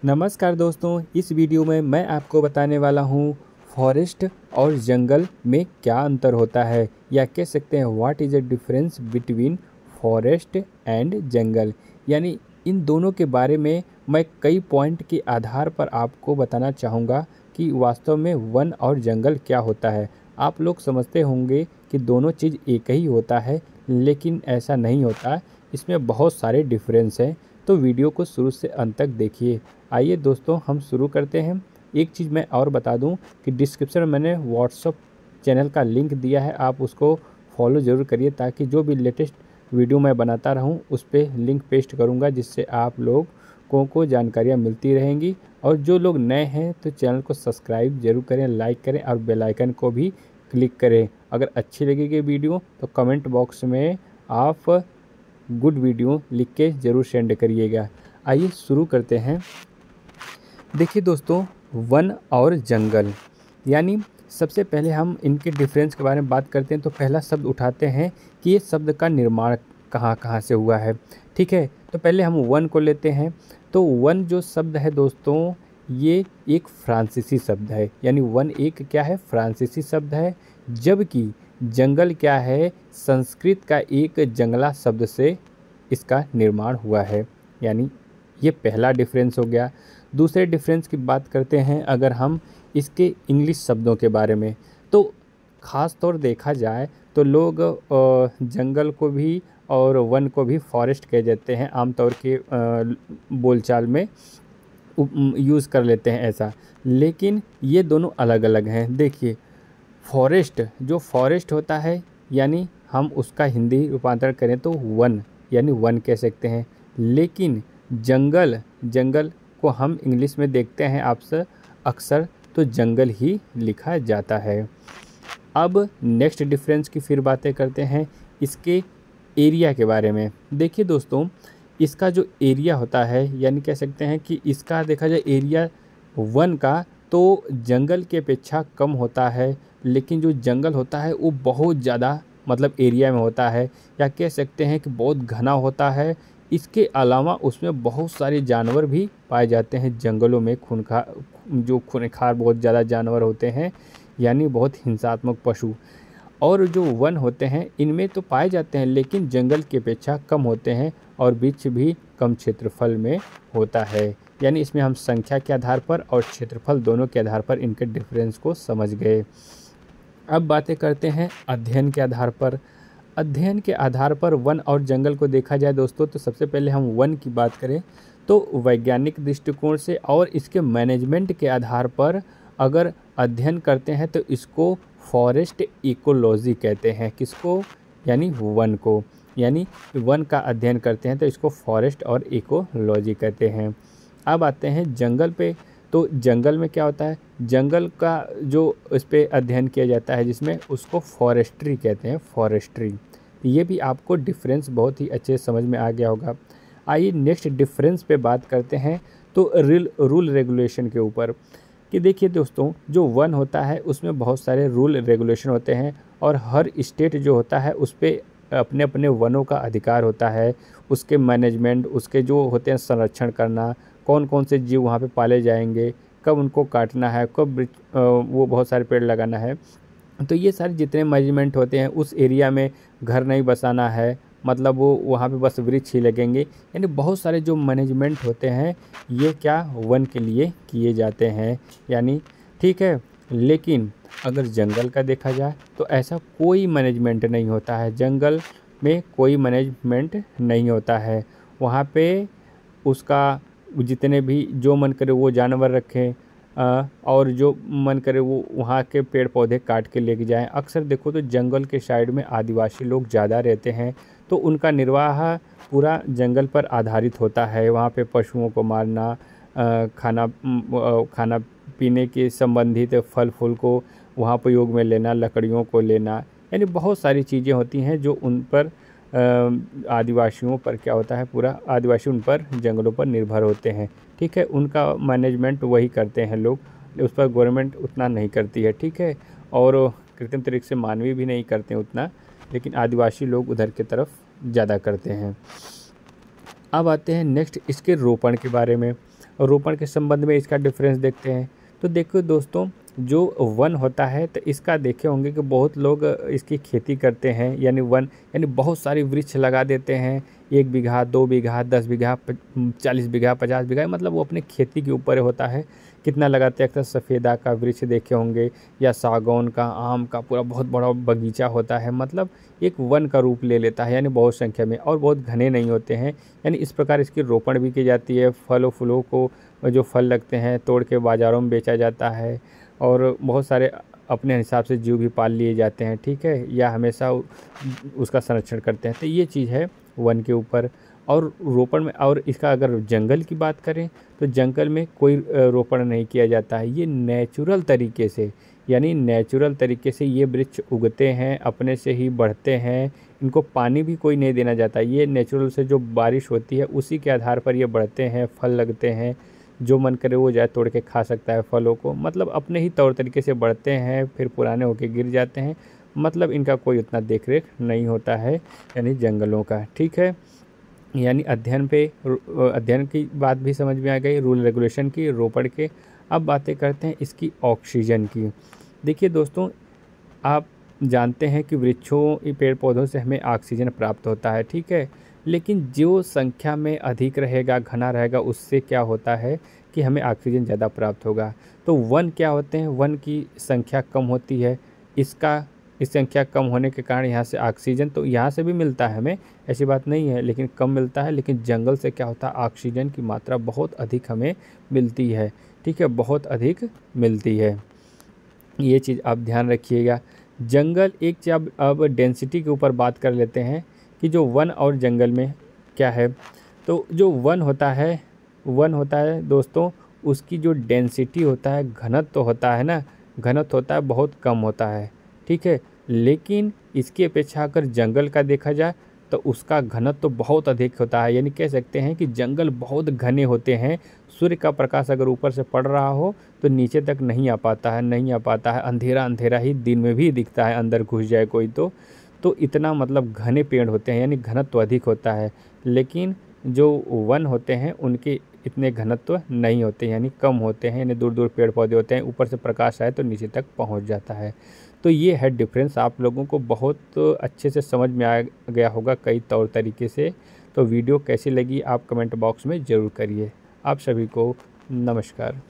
नमस्कार दोस्तों, इस वीडियो में मैं आपको बताने वाला हूँ फॉरेस्ट और जंगल में क्या अंतर होता है, या कह सकते हैं what is the difference between forest and jungle. यानी इन दोनों के बारे में मैं कई पॉइंट के आधार पर आपको बताना चाहूँगा कि वास्तव में वन और जंगल क्या होता है। आप लोग समझते होंगे कि दोनों चीज़ एक ही होता है, लेकिन ऐसा नहीं होता, इसमें बहुत सारे डिफरेंस हैं। तो वीडियो को शुरू से अंत तक देखिए। आइए दोस्तों, हम शुरू करते हैं। एक चीज़ मैं और बता दूं कि डिस्क्रिप्शन में मैंने व्हाट्सअप चैनल का लिंक दिया है, आप उसको फॉलो ज़रूर करिए, ताकि जो भी लेटेस्ट वीडियो मैं बनाता रहूं उस पर लिंक पेस्ट करूंगा, जिससे आप लोगों को जानकारियां मिलती रहेंगी। और जो लोग नए हैं तो चैनल को सब्सक्राइब जरूर करें, लाइक करें और बेल आइकन को भी क्लिक करें। अगर अच्छी लगेगी वीडियो तो कमेंट बॉक्स में आप गुड वीडियो लिख के ज़रूर सेंड करिएगा। आइए शुरू करते हैं। देखिए दोस्तों, वन और जंगल, यानी सबसे पहले हम इनके डिफरेंस के बारे में बात करते हैं। तो पहला शब्द उठाते हैं कि ये शब्द का निर्माण कहाँ कहाँ से हुआ है। ठीक है, तो पहले हम वन को लेते हैं। तो वन जो शब्द है दोस्तों, ये एक फ्रांसीसी शब्द है। यानी वन एक क्या है, फ्रांसीसी शब्द है, जबकि जंगल क्या है, संस्कृत का एक जंगला शब्द से इसका निर्माण हुआ है। यानी ये पहला डिफरेंस हो गया। दूसरे डिफरेंस की बात करते हैं अगर हम इसके इंग्लिश शब्दों के बारे में, तो ख़ास तौर देखा जाए तो लोग जंगल को भी और वन को भी फॉरेस्ट कह देते हैं, आमतौर के बोलचाल में यूज़ कर लेते हैं ऐसा। लेकिन ये दोनों अलग अलग हैं। देखिए, फॉरेस्ट जो फॉरेस्ट होता है, यानी हम उसका हिंदी रूपांतरण करें तो वन, यानी वन कह सकते हैं। लेकिन जंगल, जंगल को हम इंग्लिश में देखते हैं आपसे अक्सर तो जंगल ही लिखा जाता है। अब नेक्स्ट डिफरेंस की फिर बातें करते हैं इसके एरिया के बारे में। देखिए दोस्तों, इसका जो एरिया होता है, यानी कह सकते हैं कि इसका देखा जाए एरिया वन का तो जंगल के अपेक्षा कम होता है, लेकिन जो जंगल होता है वो बहुत ज़्यादा मतलब एरिया में होता है, या कह सकते हैं कि बहुत घना होता है। इसके अलावा उसमें बहुत सारे जानवर भी पाए जाते हैं जंगलों में, खूंखार बहुत ज़्यादा जानवर होते हैं, यानी बहुत हिंसात्मक पशु। और जो वन होते हैं इनमें तो पाए जाते हैं, लेकिन जंगल की अपेक्षा कम होते हैं, और वृक्ष भी कम क्षेत्रफल में होता है। यानी इसमें हम संख्या के आधार पर और क्षेत्रफल दोनों के आधार पर इनके डिफरेंस को समझ गए। अब बातें करते हैं अध्ययन के आधार पर। अध्ययन के आधार पर वन और जंगल को देखा जाए दोस्तों, तो सबसे पहले हम वन की बात करें तो वैज्ञानिक दृष्टिकोण से और इसके मैनेजमेंट के आधार पर अगर अध्ययन करते हैं तो इसको फॉरेस्ट इकोलॉजी कहते हैं। किसको? यानी वन को। यानी वन का अध्ययन करते हैं तो इसको फॉरेस्ट और इकोलॉजी कहते हैं। अब आते हैं जंगल पे। तो जंगल में क्या होता है, जंगल का जो इस पर अध्ययन किया जाता है जिसमें उसको फॉरेस्ट्री कहते हैं, फॉरेस्ट्री। ये भी आपको डिफरेंस बहुत ही अच्छे समझ में आ गया होगा। आइए नेक्स्ट डिफरेंस पे बात करते हैं तो रूल रेगुलेशन के ऊपर। कि देखिए दोस्तों, जो वन होता है उसमें बहुत सारे रूल रेगुलेशन होते हैं, और हर स्टेट जो होता है उस पर अपने अपने वनों का अधिकार होता है। उसके मैनेजमेंट, उसके जो होते हैं संरक्षण करना, कौन कौन से जीव वहाँ पे पाले जाएंगे, कब उनको काटना है, कब वो बहुत सारे पेड़ लगाना है। तो ये सारे जितने मैनेजमेंट होते हैं, उस एरिया में घर नहीं बसाना है, मतलब वो वहाँ पे बस वृक्ष ही लगेंगे। यानी बहुत सारे जो मैनेजमेंट होते हैं ये क्या वन के लिए किए जाते हैं। यानी ठीक है, लेकिन अगर जंगल का देखा जाए तो ऐसा कोई मैनेजमेंट नहीं होता है। जंगल में कोई मैनेजमेंट नहीं होता है। वहाँ पे उसका जितने भी जो मन करे वो जानवर रखें, और जो मन करे वो वहाँ के पेड़ पौधे काट के लेके जाएं। अक्सर देखो तो जंगल के साइड में आदिवासी लोग ज़्यादा रहते हैं, तो उनका निर्वाह पूरा जंगल पर आधारित होता है। वहाँ पे पशुओं को मारना, खाना पीने के संबंधित फल फूल को वहाँ उपयोग में लेना, लकड़ियों को लेना, यानी बहुत सारी चीज़ें होती हैं जो उन पर आदिवासियों पर क्या होता है, पूरा आदिवासी उन पर जंगलों पर निर्भर होते हैं। ठीक है, उनका मैनेजमेंट वही करते हैं लोग, उस पर गवर्नमेंट उतना नहीं करती है। ठीक है, और कृत्रिम तरीके से मानवी भी नहीं करते हैं उतना, लेकिन आदिवासी लोग उधर की तरफ ज़्यादा करते हैं। अब आते हैं नेक्स्ट इसके रोपण के बारे में। रोपण के संबंध में इसका डिफरेंस देखते हैं। तो देखो दोस्तों, जो वन होता है तो इसका देखे होंगे कि बहुत लोग इसकी खेती करते हैं, यानी वन यानी बहुत सारी वृक्ष लगा देते हैं, 1 बीघा 2 बीघा 10 बीघा 40 बीघा 50 बीघा, मतलब वो अपने खेती के ऊपर होता है कितना लगाते हैं। अक्सर सफ़ेदा का वृक्ष देखे होंगे या सागौन का, आम का पूरा बहुत बड़ा बगीचा होता है, मतलब एक वन का रूप ले लेता है, यानी बहुत संख्या में, और बहुत घने नहीं होते हैं। यानी इस प्रकार इसकी रोपण भी की जाती है। फलों फूलों को जो फल लगते हैं तोड़ के बाज़ारों में बेचा जाता है, और बहुत सारे अपने हिसाब से जीव भी पाल लिए जाते हैं, ठीक है, या हमेशा उसका संरक्षण करते हैं। तो ये चीज़ है वन के ऊपर। और रोपण में, और इसका अगर जंगल की बात करें तो जंगल में कोई रोपण नहीं किया जाता है। ये नेचुरल तरीके से, यानी नेचुरल तरीके से ये वृक्ष उगते हैं, अपने से ही बढ़ते हैं, इनको पानी भी कोई नहीं देना जाता। ये नेचुरल से जो बारिश होती है उसी के आधार पर ये बढ़ते हैं, फल लगते हैं, जो मन करे वो जाए तोड़ के खा सकता है फलों को, मतलब अपने ही तौर तरीके से बढ़ते हैं, फिर पुराने होके गिर जाते हैं, मतलब इनका कोई उतना देख रेख नहीं होता है, यानी जंगलों का, ठीक है। यानी अध्ययन की बात भी समझ में आ गई, रूल रेगुलेशन की, रोपण के। अब बातें करते हैं इसकी ऑक्सीजन की। देखिए दोस्तों, आप जानते हैं कि वृक्षों, पेड़ पौधों से हमें ऑक्सीजन प्राप्त होता है, ठीक है, लेकिन जो संख्या में अधिक रहेगा, घना रहेगा, उससे क्या होता है कि हमें ऑक्सीजन ज़्यादा प्राप्त होगा। तो वन क्या होते हैं, वन की संख्या कम होती है, इस संख्या कम होने के कारण यहाँ से ऑक्सीजन तो यहाँ से भी मिलता है हमें, ऐसी बात नहीं है, लेकिन कम मिलता है। लेकिन जंगल से क्या होता है, ऑक्सीजन की मात्रा बहुत अधिक हमें मिलती है, ठीक है, बहुत अधिक मिलती है। ये चीज़ आप ध्यान रखिएगा। जंगल एक चीज़, अब डेंसिटी के ऊपर बात कर लेते हैं कि जो वन और जंगल में क्या है। तो जो वन होता है दोस्तों, उसकी जो डेंसिटी होता है, घनत्व होता है ना, घनत्व होता है बहुत कम होता है, ठीक है। लेकिन इसकी अपेक्षा अगर जंगल का देखा जाए तो उसका घनत्व तो बहुत अधिक होता है, यानी कह सकते हैं कि जंगल बहुत घने होते हैं। सूर्य का प्रकाश अगर ऊपर से पड़ रहा हो तो नीचे तक नहीं आ पाता है, अंधेरा अंधेरा ही दिन में भी दिखता है, अंदर घुस जाए कोई तो इतना मतलब घने पेड़ होते हैं, यानी घनत्व अधिक होता है। लेकिन जो वन होते हैं उनके इतने घनत्व नहीं होते, यानी कम होते हैं, यानी दूर दूर पेड़ पौधे होते हैं, ऊपर से प्रकाश आए तो नीचे तक पहुंच जाता है। तो ये है डिफरेंस, आप लोगों को बहुत अच्छे से समझ में आ गया होगा कई तौर तरीके से। तो वीडियो कैसी लगी आप कमेंट बॉक्स में ज़रूर करिए। आप सभी को नमस्कार।